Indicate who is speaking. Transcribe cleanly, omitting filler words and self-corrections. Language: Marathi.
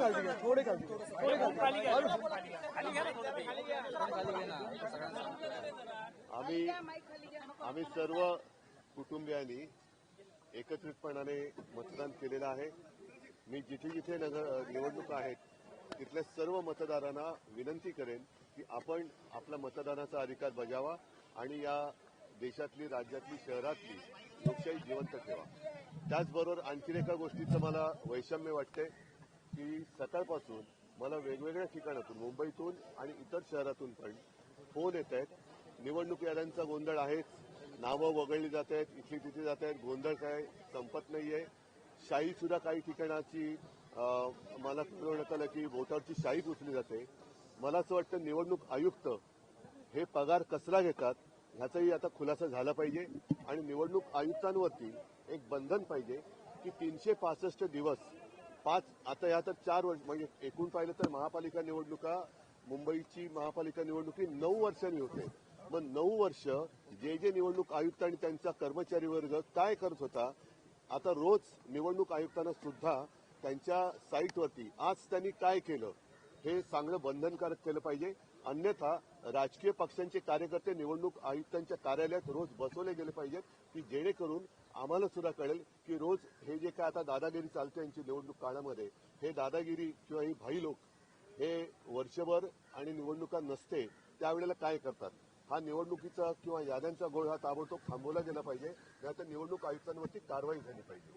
Speaker 1: खाली घ्या, थोडे खाली घ्या, थोडे खाली घ्या.
Speaker 2: आम्ही सर्व कुटुंबियांनी एकत्रितपणाने मतदान केलेलं आहे. मी जिथे जिथे निवडणुका आहेत तिथल्या सर्व मतदारांना विनंती करेन की आपण आपला मतदानाचा अधिकार बजावा आणि या देशातली, राज्यातली, शहरातली लोकशाही जिवंत ठेवा. त्याचबरोबर आणखी एका गोष्टीचं मला वैषम्य वाटते की सकाळपासून मला वेगवेगळ्या ठिकाणातून, मुंबईतून आणि इतर शहरातून पण फोन येत आहेत. निवडणूक याद्यांचा गोंधळ आहेच, नावं वगळली जात आहेत, इथली तिथे जात आहेत, गोंधळ काय संपत नाहीये. शाही सुद्धा काही ठिकाणाची मला कळवण्यात आलं की वोटावरची शाही पुसली जाते. मला असं वाटतं निवडणूक आयुक्त हे पगार कसला घेतात ह्याचाही आता खुलासा झाला पाहिजे आणि निवडणूक आयुक्तांवरती एक बंधन पाहिजे की 365 दिवस आता या तर 4 वर्ष म्हणजे एकूण पाहिलं तर महापालिका निवडणुका, मुंबईची महापालिका निवडणुकी 9 वर्षांनी होते. मग 9 वर्ष जे निवडणूक आयुक्त आणि त्यांचा कर्मचारी वर्ग काय करत होता, आता रोज निवडणूक आयुक्तांना सुद्धा त्यांच्या साईटवरती आज त्यांनी काय केलं हे सांगणं बंधनकारक केलं पाहिजे. अन्यथा राजकीय पक्षांचे कार्यकर्ते निवडणूक आयुक्तांच्या कार्यालयात रोज बसवले गेले पाहिजेत की जेणेकरून आम्हाला सुद्धा कळेल की रोज हे जे काय आता दादागिरी चालते यांची निवडणूक काळामध्ये, हे दादागिरी किंवा ही भाई लोक हे वर्षभर आणि निवडणुका नसते त्यावेळेला काय करतात. हा निवडणुकीचा किंवा याद्यांचा गोळ हा ताबडतोब थांबवला गेला पाहिजे. नाहीतर निवडणूक आयुक्तांवरती कारवाई झाली पाहिजे.